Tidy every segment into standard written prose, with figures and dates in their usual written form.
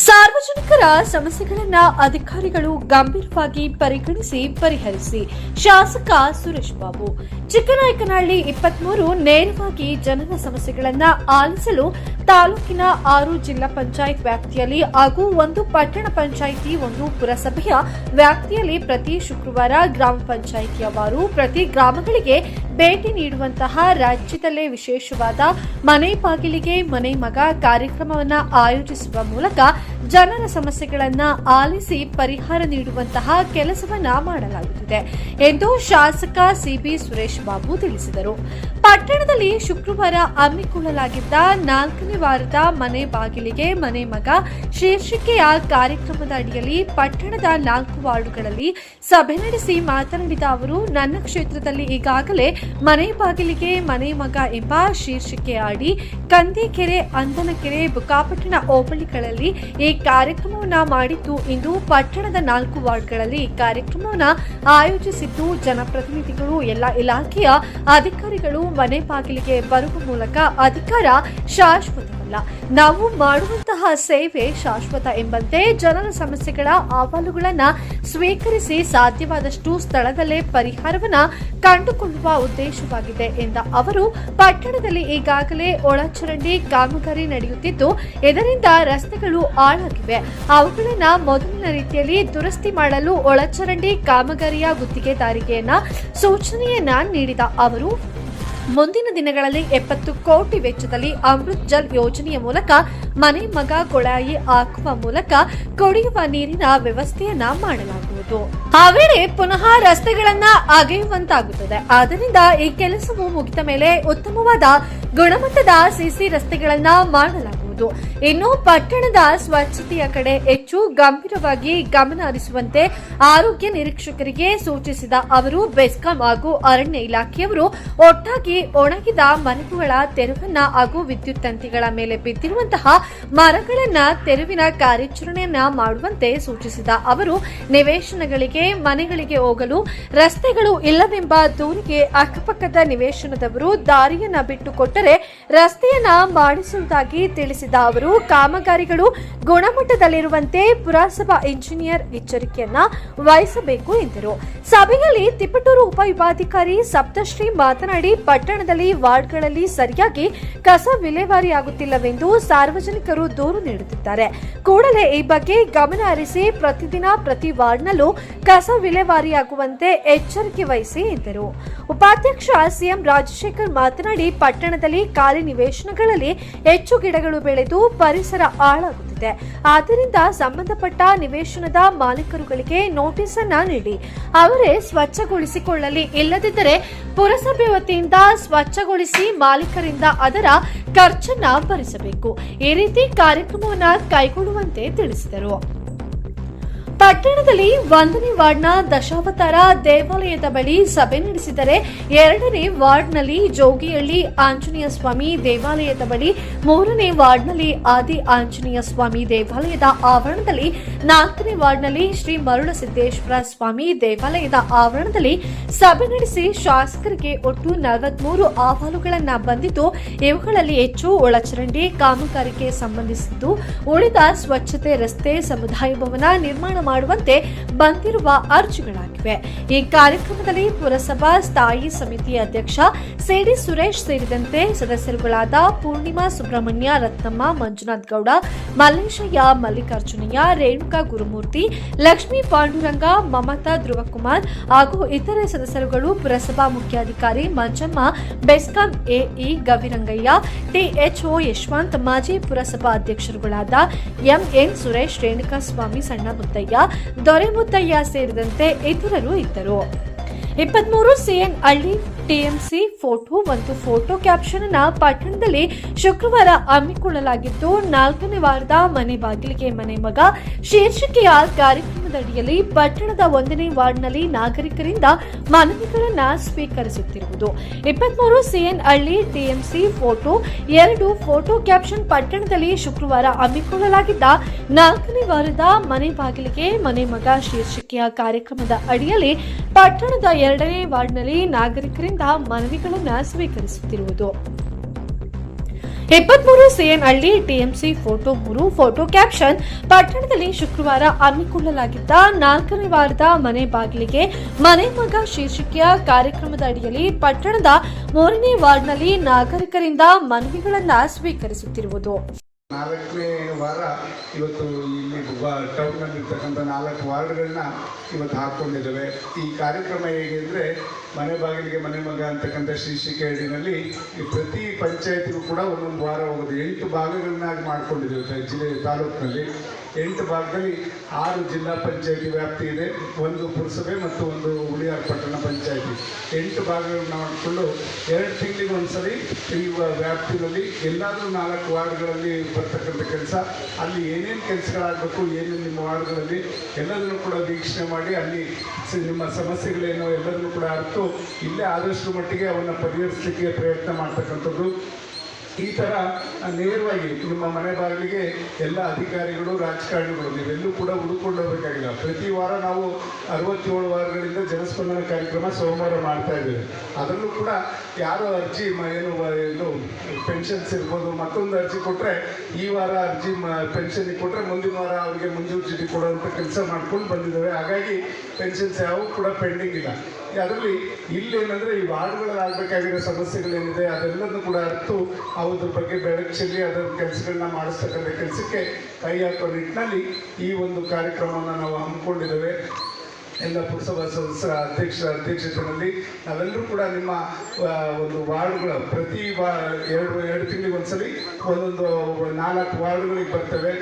ಸಾರ್ವಜನಿಕರ ಸಮಸ್ಯೆಗಳನ್ನ ಅಧಿಕಾರಿಗಳು ಗಂಭೀರವಾಗಿ ಪರಿಗಣಿಸಿ ಪರಿಹರಿಸಿ. ಶಾಸಕ ಸುರೇಶ್ ಬಾಬು. ಚಿಕ್ಕನಾಯಕನಹಳ್ಳಿ 23 ನೇರವಾಗಿ ಜನರ ಸಮಸ್ಯೆಗಳನ್ನ ಆಲಿಸಲು ತಾಲೂಕಿನ 6 ಜಿಲ್ಲಾ ಪಂಚಾಯತ್ ವ್ಯಾಪ್ತಿಯಲ್ಲಿ ಹಾಗೂ 1 ಪಟ್ಟಣ ಪಂಚಾಯಿತಿ 1 ಪುರಸಭೆಯ ವ್ಯಾಪ್ತಿಯಲ್ಲಿ ಪ್ರತಿ ಶುಕ್ರವಾರ ಗ್ರಾಮ ಪಂಚಾಯಿತಿಯವರು ಪ್ರತಿ ಗ್ರಾಮಗಳಿಗೆ ಭೇಟಿ ನೀಡುವಂತಹ ರಾಜ್ಯದಲ್ಲೇ ವಿಶೇಷವಾದ ಮನೆ ಬಾಗಿಲಿಗೆ ಮನೆ ಮಗ ಕಾರ್ಯಕ್ರಮವನ್ನು ಆಯೋಜಿಸುವ ಮೂಲಕ ಜನರ ಸಮಸ್ಯೆಗಳನ್ನು ಆಲಿಸಿ ಪರಿಹಾರ ನೀಡುವಂತಹ ಕೆಲಸವನ್ನ ಮಾಡಲಾಗುತ್ತಿದೆ ಎಂದು ಶಾಸಕ ಸಿಬಿ ಸುರೇಶ್ ಬಾಬು ತಿಳಿಸಿದರು. ಪಟ್ಟಣದಲ್ಲಿ ಶುಕ್ರವಾರ ಹಮ್ಮಿಕೊಳ್ಳಲಾಗಿದ್ದ 4ನೇ ವಾರದ ಮನೆ ಬಾಗಿಲಿಗೆ ಮನೆ ಮಗ ಶೀರ್ಷಿಕೆಯ ಕಾರ್ಯಕ್ರಮದ ಅಡಿಯಲ್ಲಿ ಪಟ್ಟಣದ 4 ವಾರ್ಡುಗಳಲ್ಲಿ ಸಭೆ ನಡೆಸಿ ಮಾತನಾಡಿದ ಅವರು, ನನ್ನ ಕ್ಷೇತ್ರದಲ್ಲಿ ಈಗಾಗಲೇ ಮನೆ ಬಾಗಿಲಿಗೆ ಮನೆ ಮಗ ಎಂಬ ಶೀರ್ಷಿಕೆಯ ಅಡಿ ಕಂದೀಕೆರೆ, ಅಂದನಕೆರೆ, ಬುಕ್ಕಾಪಟ್ಟಣ ಹೋಬಳಿಗಳಲ್ಲಿ ಈ ಕಾರ್ಯಕ್ರಮವನ್ನು ಮಾಡಿದ್ದು. ಇಂದು ಪಟ್ಟಣದ 4 ವಾರ್ಡ್ಗಳಲ್ಲಿ ಈ ಕಾರ್ಯಕ್ರಮವನ್ನು ಆಯೋಜಿಸಿದ್ದು ಜನಪ್ರತಿನಿಧಿಗಳು, ಎಲ್ಲ ಇಲಾಖೆಯ ಅಧಿಕಾರಿಗಳು ಮನೆ ಬಾಗಿಲಿಗೆ ಬರುವ ಮೂಲಕ ಅಧಿಕಾರ ಶಾಶ್ವತವಲ್ಲ, ನಾವು ಮಾಡುವಂತಹ ಸೇವೆ ಶಾಶ್ವತ ಎಂಬಂತೆ ಜನರ ಸಮಸ್ಯೆಗಳ ಅಹವಾಲುಗಳನ್ನು ಸ್ವೀಕರಿಸಿ ಸಾಧ್ಯವಾದಷ್ಟು ಸ್ಥಳದಲ್ಲೇ ಪರಿಹಾರವನ್ನು ಕಂಡುಕೊಳ್ಳುವ ಉದ್ದೇಶವಾಗಿದೆ ಎಂದ ಅವರು, ಪಟ್ಟಣದಲ್ಲಿ ಈಗಾಗಲೇ ಒಳಚರಂಡಿ ಕಾಮಗಾರಿ ನಡೆಯುತ್ತಿದ್ದು ಇದರಿಂದ ರಸ್ತೆಗಳು ಹಾಳಾಗಿವೆ. ಅವುಗಳನ್ನು ಮೊದಲಿನ ರೀತಿಯಲ್ಲಿ ದುರಸ್ತಿ ಮಾಡಲು ಒಳಚರಂಡಿ ಕಾಮಗಾರಿಯ ಗುತ್ತಿಗೆದಾರಿಕೆಯನ್ನ ಸೂಚನೆಯನ್ನ ನೀಡಿದ ಅವರು, ಮುಂದಿನ ದಿನಗಳಲ್ಲಿ 70 ಕೋಟಿ ವೆಚ್ಚದಲ್ಲಿ ಅಮೃತ್ ಜಲ್ ಯೋಜನೆಯ ಮೂಲಕ ಮನೆ ಮಗ ಕೊಳಾಯಿ ಹಾಕುವ ಮೂಲಕ ಕುಡಿಯುವ ನೀರಿನ ವ್ಯವಸ್ಥೆಯನ್ನ ಮಾಡಲಾಗುವುದು. ಆ ವೇಳೆ ಪುನಃ ರಸ್ತೆಗಳನ್ನ ಅಗೆಯುವಂತಾಗುತ್ತದೆ. ಆದ್ದರಿಂದ ಈ ಕೆಲಸವು ಮುಗಿದ ಮೇಲೆ ಉತ್ತಮವಾದ ಗುಣಮಟ್ಟದ ಸಿಸಿ ರಸ್ತೆಗಳನ್ನ ಮಾಡಲಾಗುವುದು. ಇನ್ನು ಪಟ್ಟಣದ ಸ್ವಚ್ಛತೆಯ ಕಡೆ ಹೆಚ್ಚು ಗಂಭೀರವಾಗಿ ಗಮನ ಹರಿಸುವಂತೆ ಆರೋಗ್ಯ ನಿರೀಕ್ಷಕರಿಗೆ ಸೂಚಿಸಿದ ಅವರು, ಬೆಸ್ಕಾಂ ಹಾಗೂ ಅರಣ್ಯ ಇಲಾಖೆಯವರು ಒಟ್ಟಾಗಿ ಒಣಗಿದ ಮರಗಳ ತೆರವನ್ನ ಹಾಗೂ ವಿದ್ಯುತ್ ತಂತಿಗಳ ಮೇಲೆ ಬಿದ್ದಿರುವಂತಹ ಮರಗಳನ್ನ ತೆರವಿನ ಕಾರ್ಯಾಚರಣೆಯನ್ನ ಮಾಡುವಂತೆ ಸೂಚಿಸಿದ ಅವರು, ನಿವೇಶನಗಳಿಗೆ ಮನೆಗಳಿಗೆ ಹೋಗಲು ರಸ್ತೆಗಳು ಇಲ್ಲವೆಂಬ ದೂರಿಗೆ ಅಕ್ಕಪಕ್ಕದ ನಿವೇಶನದವರು ದಾರಿಯನ್ನ ಬಿಟ್ಟುಕೊಟ್ಟರೆ ರಸ್ತೆಯನ್ನ ಮಾಡಿಸುವುದಾಗಿ ತಿಳಿಸಿದ ಅವರು, ಕಾಮಗಾರಿಗಳು ಗುಣಮಟ್ಟದಲ್ಲಿರುವಂತೆ ಪುರಸಭಾ ಇಂಜಿನಿಯರ್ ಎಚ್ಚರಿಕೆಯನ್ನ ವಹಿಸಬೇಕು ಎಂದರು. ಸಭೆಯಲ್ಲಿ ತಿಪಟೂರು ಉಪವಿಭಾಗಾಧಿಕಾರಿ ಸಪ್ತಶ್ರೀ ಮಾತನಾಡಿ, ಪಟ್ಟಣದಲ್ಲಿ ವಾರ್ಡ್ಗಳಲ್ಲಿ ಸರಿಯಾಗಿ ಕಸ ವಿಲೇವಾರಿಯಾಗುತ್ತಿಲ್ಲವೆಂದು ಸಾರ್ವಜನಿಕರು ದೂರು ನೀಡುತ್ತಿದ್ದಾರೆ. ಕೂಡಲೇ ಈ ಬಗ್ಗೆ ಗಮನ ಹರಿಸಿ ಪ್ರತಿದಿನ ಪ್ರತಿ ವಾರ್ಡ್ನಲ್ಲೂ ಕಸ ವಿಲೇವಾರಿಯಾಗುವಂತೆ ಎಚ್ಚರಿಕೆ ವಹಿಸಿ ಎಂದರು. ಉಪಾಧ್ಯಕ್ಷ ಸಿಎಂ ರಾಜಶೇಖರ್ ಮಾತನಾಡಿ, ಪಟ್ಟಣದಲ್ಲಿ ಖಾಲಿ ನಿವೇಶನಗಳಲ್ಲಿ ಹೆಚ್ಚು ಗಿಡಗಳು ಬೆಳೆದು ಪರಿಸರ ಹಾಳಾಗುತ್ತಿದೆ. ಆದ್ದರಿಂದ ಸಂಬಂಧಪಟ್ಟ ನಿವೇಶನದ ಮಾಲೀಕರುಗಳಿಗೆ ನೋಟಿಸ್ ಅನ್ನ ನೀಡಿ ಅವರೇ ಸ್ವಚ್ಛಗೊಳಿಸಿಕೊಳ್ಳಲಿ, ಇಲ್ಲದಿದ್ದರೆ ಪುರಸಭೆ ವತಿಯಿಂದ ಸ್ವಚ್ಛಗೊಳಿಸಿ ಮಾಲೀಕರಿಂದ ಅದರ ಖರ್ಚನ್ನ ಭರಿಸಬೇಕು. ಈ ರೀತಿ ಕಾರ್ಯಕ್ರಮವನ್ನು ಕೈಗೊಳ್ಳುವಂತೆ ತಿಳಿಸಿದರು. ಪಟ್ಟಣದಲ್ಲಿ 1ನೇ ವಾರ್ಡ್ನ ದಶಾವತಾರ ದೇವಾಲಯದ ಬಳಿ ಸಭೆ ನಡೆಸಿದರೆ, 2ನೇ ವಾರ್ಡ್ನಲ್ಲಿ ಜೋಗಿಹಳ್ಳಿ ಆಂಜನೇಯ ಸ್ವಾಮಿ ದೇವಾಲಯದ ಬಳಿ, 3ನೇ ವಾರ್ಡ್ನಲ್ಲಿ ಆದಿ ಆಂಜನೇಯ ಸ್ವಾಮಿ ದೇವಾಲಯದ ಆವರಣದಲ್ಲಿ, 4ನೇ ವಾರ್ಡ್ನಲ್ಲಿ ಶ್ರೀ ಮರುಳಸಿದ್ದೇಶ್ವರ ಸ್ವಾಮಿ ದೇವಾಲಯದ ಆವರಣದಲ್ಲಿ ಸಭೆ ನಡೆಸಿ ಶಾಸಕರಿಗೆ ಒಟ್ಟು 43 ಅಹವಾಲುಗಳನ್ನು ಬಂದಿದ್ದು, ಇವುಗಳಲ್ಲಿ ಹೆಚ್ಚು ಒಳಚರಂಡಿ ಕಾಮಗಾರಿಗೆ ಸಂಬಂಧಿಸಿದ್ದು, ಉಳಿದ ಸ್ವಚ್ಛತೆ, ರಸ್ತೆ, ಸಮುದಾಯ ಭವನ ನಿರ್ಮಾಣ ಮಾಡುವಂತೆ ಬಂದಿರುವ ಅರ್ಜಿಗಳಾಗಿವೆ. ಈ ಕಾರ್ಯಕ್ರಮದಲ್ಲಿ ಪುರಸಭಾ ಸ್ಥಾಯಿ ಸಮಿತಿ ಅಧ್ಯಕ್ಷ ಸಿಡಿ ಸುರೇಶ್ ಸೇರಿದಂತೆ ಸದಸ್ಯರುಗಳಾದ ಪೂರ್ಣಿಮಾ ಸುಬ್ರಹ್ಮಣ್ಯ, ರತ್ನಮ್ಮ, ಮಂಜುನಾಥ್ ಗೌಡ, ಮಲ್ಲೇಶಯ್ಯ, ಮಲ್ಲಿಕಾರ್ಜುನಯ್ಯ, ರೇಣುಕಾ ಗುರುಮೂರ್ತಿ, ಲಕ್ಷ್ಮೀ ಪಾಂಡುರಂಗ, ಮಮತಾ ಧ್ರುವಕುಮಾರ್ ಹಾಗೂ ಇತರೆ ಸದಸ್ಯರುಗಳು, ಪುರಸಭಾ ಮುಖ್ಯಾಧಿಕಾರಿ ಮಂಜಮ್ಮ, ಬೆಸ್ಕಾಂ ಎಇ ಗವಿರಂಗಯ್ಯ, ಟಿಎಚ್ಒ ಯಶವಂತ್, ಮಾಜಿ ಪುರಸಭಾ ಅಧ್ಯಕ್ಷರುಗಳಾದ ಎಂಎನ್ ಸುರೇಶ್, ರೇಣುಕಾ ಸ್ವಾಮಿ, ಸಣ್ಣ ಮುತ್ತಯ್ಯ, ದೊರೆಮುತ್ತಯ್ಯ ಸೇರಿದಂತೆ ಇತರರು ಇದ್ದರು. 23 ಸಿಎನ್ ಹಳ್ಳಿ ಟಿಎಂಸಿ ಫೋಟೋ ಒಂದು ಫೋಟೋ ಕ್ಯಾಪ್ಷನ್ ಅನ್ನ ಪಟ್ಟಣದಲ್ಲಿ ಶುಕ್ರವಾರ ಹಮ್ಮಿಕೊಳ್ಳಲಾಗಿದ್ದು, 4ನೇ ವಾರದ ಮನೆ ಬಾಗಿಲಿಗೆ ಮನೆ ಮಗ ಶೀರ್ಷಿಕೆಯ ಕಾರ್ಯಕ್ರಮದಡಿಯಲ್ಲಿ ಪಟ್ಟಣದ 1ನೇ ವಾರ್ಡ್ನಲ್ಲಿ ನಾಗರಿಕರಿಂದ ಮನವಿಗಳನ್ನು ಸ್ವೀಕರಿಸುತ್ತಿರುವುದು. 23 ಸಿಎನ್ ಹಳ್ಳಿ ಟಿಎಂಸಿ ಫೋಟೋ 2 ಫೋಟೋ ಕ್ಯಾಪ್ಷನ್ ಪಟ್ಟಣದಲ್ಲಿ ಶುಕ್ರವಾರ ಹಮ್ಮಿಕೊಳ್ಳಲಾಗಿದ್ದ 4ನೇ ವಾರದ ಮನೆ ಬಾಗಿಲಿಗೆ ಮನೆ ಮಗ ಶೀರ್ಷಿಕೆಯ ಕಾರ್ಯಕ್ರಮದ ಅಡಿಯಲ್ಲಿ ಪಟ್ಟಣದ 2ನೇ ವಾರ್ಡ್ನಲ್ಲಿ ನಾಗರಿಕರಿಂದ ಮನವಿಗಳನ್ನು ಸ್ವೀಕರಿಸುತ್ತಿರುವುದು. 23 ಸಿಎನ್ಹಳ್ಳಿ ಟಿಎಂಸಿ ಫೋಟೋ 3 ಫೋಟೋ ಕ್ಯಾಪ್ಷನ್. ಪಟ್ಟಣದಲ್ಲಿ ಶುಕ್ರವಾರ ಹಮ್ಮಿಕೊಳ್ಳಲಾಗಿದ್ದ 4ನೇ ವಾರದ ಮನೆ ಬಾಗಿಲಿಗೆ ಮನೆ ಮಗ ಶೀರ್ಷಿಕೆಯ ಕಾರ್ಯಕ್ರಮದ ಅಡಿಯಲ್ಲಿ ಪಟ್ಟಣದ 3ನೇ ವಾರ್ಡ್ನಲ್ಲಿ ನಾಗರಿಕರಿಂದ ಮನವಿಗಳನ್ನು ಸ್ವೀಕರಿಸುತ್ತಿರುವುದು. 4ನೇ ವಾರ ಇವತ್ತು ಇಲ್ಲಿ ಟೌನ್ನಲ್ಲಿರ್ತಕ್ಕಂಥ 4 ವಾರ್ಡ್ಗಳನ್ನ ಇವತ್ತು ಹಾಕ್ಕೊಂಡಿದ್ದೇವೆ. ಈ ಕಾರ್ಯಕ್ರಮ ಹೇಗೆ ಅಂದರೆ ಮನೆ ಬಾಗಿಲಿಗೆ ಮನೆ ಮಗ ಅಂತಕ್ಕಂಥ ಶೀರ್ಷಿಕೆ ಅಡಿನಲ್ಲಿ ಪ್ರತಿ ಪಂಚಾಯತಿಗೂ ಕೂಡ ಒಂದೊಂದು ವಾರ ಹೋಗೋದು 8 ಭಾಗಗಳನ್ನಾಗಿ ಮಾಡ್ಕೊಂಡಿದ್ದೇವೆ. ಜಿಲ್ಲೆ ತಾಲೂಕಿನಲ್ಲಿ 8 ಭಾಗದಲ್ಲಿ 6 ಜಿಲ್ಲಾ ಪಂಚಾಯತಿ ವ್ಯಾಪ್ತಿ ಇದೆ, 1 ಪುರಸಭೆ ಮತ್ತು 1 ಹುಳಿಯಾರ್ ಪಟ್ಟಣ ಪಂಚಾಯತಿ. 8 ಭಾಗಗಳನ್ನ ಮಾಡಿಕೊಂಡು 2 ತಿಂಗಳಿಗೆ ಒಂದ್ಸರಿ ಈ ವ್ಯಾಪ್ತಿನಲ್ಲಿ ಎಲ್ಲಾದರೂ 4 ವಾರ್ಡ್ಗಳಲ್ಲಿ ಬರ್ತಕ್ಕಂಥ ಕೆಲಸ, ಅಲ್ಲಿ ಏನೇನು ಕೆಲಸಗಳಾಗಬೇಕು, ಏನೇನು ನಿಮ್ಮ ವಾರ್ಡ್ಗಳಲ್ಲಿ ಎಲ್ಲದನ್ನು ಕೂಡ ವೀಕ್ಷಣೆ ಮಾಡಿ ಅಲ್ಲಿ ನಿಮ್ಮ ಸಮಸ್ಯೆಗಳೇನೋ ಎಲ್ಲದನ್ನು ಕೂಡ ಅರ್ತು ಇಲ್ಲೇ ಆದಷ್ಟು ಮಟ್ಟಿಗೆ ಅವನ್ನು ಪರಿಹರಿಸಲಿಕ್ಕೆ ಪ್ರಯತ್ನ ಮಾಡ್ತಕ್ಕಂಥದ್ದು. ಈ ಥರ ನೇರವಾಗಿ ನಿಮ್ಮ ಮನೆ ಬಾಗಿಲಿಗೆ ಎಲ್ಲ ಅಧಿಕಾರಿಗಳು, ರಾಜಕಾರಣಿಗಳು ನೀವೆಲ್ಲೂ ಕೂಡ ಹುಡುಕೊಂಡು ಹೋಗಬೇಕಾಗಿಲ್ಲ. ಪ್ರತಿ ವಾರ ನಾವು 67 ವಾರಗಳಿಂದ ಜನಸ್ಪಂದನ ಕಾರ್ಯಕ್ರಮ ಸೋಮವಾರ ಮಾಡ್ತಾ ಇದ್ದೇವೆ. ಅದರಲ್ಲೂ ಕೂಡ ಯಾರೋ ಅರ್ಜಿ ಏನು ಪೆನ್ಷನ್ಸ್ ಇರ್ಬೋದು, ಮತ್ತೊಂದು ಅರ್ಜಿ ಕೊಟ್ಟರೆ ಈ ವಾರ ಅರ್ಜಿ ಪೆನ್ಷನ್ಗೆ ಕೊಟ್ಟರೆ ಮುಂದಿನ ವಾರ ಅವರಿಗೆ ಮಂಜೂರು ಚೀಟಿ ಕೊಡುವಂಥ ಕೆಲಸ ಮಾಡ್ಕೊಂಡು ಬಂದಿದ್ದೇವೆ. ಹಾಗಾಗಿ ಪೆನ್ಷನ್ಸ್ ಯಾವೂ ಕೂಡ ಪೆಂಡಿಂಗ್ ಇಲ್ಲ. ಅದರಲ್ಲಿ ಇಲ್ಲೇನಂದರೆ ಈ ವಾರ್ಡ್ಗಳಲ್ಲಿ ಆಗಬೇಕಾಗಿರೋ ಸಮಸ್ಯೆಗಳೇನಿದೆ ಅದೆಲ್ಲದನ್ನು ಕೂಡ ಅರ್ತು ಅದ್ರ ಬಗ್ಗೆ ಬೆಳಕು ಚೆಲ್ಲಿ ಅದರ ಕೆಲಸಗಳನ್ನ ಮಾಡಿಸ್ತಕ್ಕಂಥ ಕೆಲಸಕ್ಕೆ ಕೈ ಹಾಕೋ ನಿಟ್ಟಿನಲ್ಲಿ ಈ ಒಂದು ಕಾರ್ಯಕ್ರಮವನ್ನು ನಾವು ಹಮ್ಮಿಕೊಂಡಿದ್ದೇವೆ. ಎಲ್ಲ ಪುರಸಭಾ ಸದಸ್ಯರ ಅಧ್ಯಕ್ಷತೆಯಲ್ಲಿ ನಾವೆಲ್ಲರೂ ಕೂಡ ನಿಮ್ಮ ಒಂದು ವಾರ್ಡ್ಗಳ ಪ್ರತಿ ಎರಡು ತಿಂಗಳಿಗೆ ಒಂದ್ಸಲಿ ಒಂದೊಂದು 4 ವಾರ್ಡ್ಗಳಿಗೆ ಬರ್ತೇವೆ.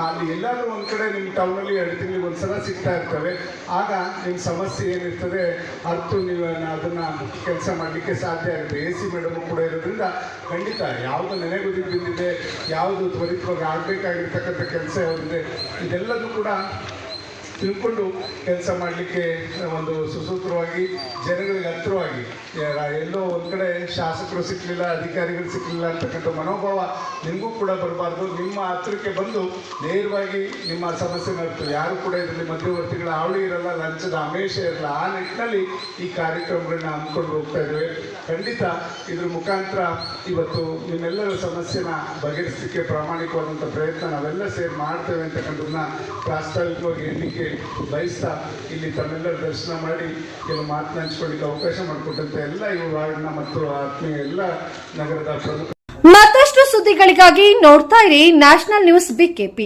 ಅಲ್ಲಿ ಎಲ್ಲಾದರೂ ಒಂದು ಕಡೆ ನಿಮ್ಮ ಟೌನಲ್ಲಿ 2 ತಿಂಗಳಿಗೆ ಒಂದ್ಸಲ ಸಿಗ್ತಾ ಇರ್ತವೆ. ಆಗ ನಿಮ್ಮ ಸಮಸ್ಯೆ ಏನಿರ್ತದೆ ಅರ್ತು ನೀವು ಅದನ್ನು ಕೆಲಸ ಮಾಡಲಿಕ್ಕೆ ಸಾಧ್ಯ ಆಗುತ್ತೆ. AC ಮೇಡಮ್ ಕೂಡ ಇರೋದ್ರಿಂದ ಖಂಡಿತ ಯಾವುದು ನೆನೆಗುದಿಗೆ ಬಿದ್ದಿದೆ, ಯಾವುದು ತ್ವರಿತವಾಗಿ ಆಗಬೇಕಾಗಿರ್ತಕ್ಕಂಥ ಕೆಲಸ ಯಾವುದಿದೆ ಇದೆಲ್ಲದೂ ಕೂಡ ತಿಳ್ಕೊಂಡು ಕೆಲಸ ಮಾಡಲಿಕ್ಕೆ ಒಂದು ಸುಸೂತ್ರವಾಗಿ ಜನಗಳಿಗೆ ಹತ್ತಿರವಾಗಿ, ಎಲ್ಲೋ ಒಂದು ಕಡೆ ಶಾಸಕರು ಸಿಕ್ಕಲಿಲ್ಲ, ಅಧಿಕಾರಿಗಳು ಸಿಕ್ಕಲಿಲ್ಲ ಅಂತಕ್ಕಂಥ ಮನೋಭಾವ ನಿಮಗೂ ಕೂಡ ಬರಬಾರ್ದು. ನಿಮ್ಮ ಹತ್ತಿರಕ್ಕೆ ಬಂದು ನೇರವಾಗಿ ನಿಮ್ಮ ಸಮಸ್ಯೆ ನಡ್ತದೆ. ಯಾರು ಕೂಡ ಇದರಲ್ಲಿ ಮಧ್ಯವರ್ತಿಗಳ ಹಾವಳಿ ಇರಲ್ಲ, ಲಂಚದ ಆಮೇಶ ಇರಲ್ಲ. ಆ ನಿಟ್ಟಿನಲ್ಲಿ ಈ ಕಾರ್ಯಕ್ರಮಗಳನ್ನ ಹಮ್ಮಿಕೊಂಡು ಹೋಗ್ತಾ ಇದ್ದೇವೆ. ಖಂಡಿತ ಇದ್ರ ಮುಖಾಂತರ ಇವತ್ತು ನಿಮ್ಮೆಲ್ಲರ ಸಮಸ್ಯೆನ ಬಗೆಹರಿಸಲಿಕ್ಕೆ ಪ್ರಾಮಾಣಿಕವಾದಂಥ ಪ್ರಯತ್ನ ನಾವೆಲ್ಲ ಸೇರಿ ಮಾಡ್ತೇವೆ ಅಂತಕ್ಕಂಥದ್ದನ್ನ ಪ್ರಾಸ್ತಾವಿಕವಾಗಿ ಹೇಳಲಿಕ್ಕೆ ಬಯಸ್ತಾ ಇಲ್ಲಿ ತಮ್ಮೆಲ್ಲರ ದರ್ಶನ ಮಾಡಿ ಕೆಲವು ಮಾತನ್ನ ಹಂಚ್ಕೊಳ್ಳಿಕ್ಕೆ ಅವಕಾಶ ಮಾಡಿಕೊಟ್ಟಂತೆ ಎಲ್ಲ ಈ ವಾರ್ಡ್ನ ಮತ್ತು ಆತ್ಮೀಯ ಎಲ್ಲ ನಗರದ ಪ್ರಮುಖ ಮತ್ತಷ್ಟು ಸುದ್ದಿಗಳಿಗಾಗಿ ನೋಡ್ತಾ ಇರಿ ನ್ಯಾಷನಲ್ ನ್ಯೂಸ್ BKP.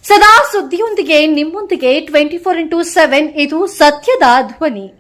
ಸದಾ ಸುದ್ದಿಯೊಂದಿಗೆ ನಿಮ್ಮೊಂದಿಗೆ 24x7. ಇದು ಸತ್ಯದ ಧ್ವನಿ.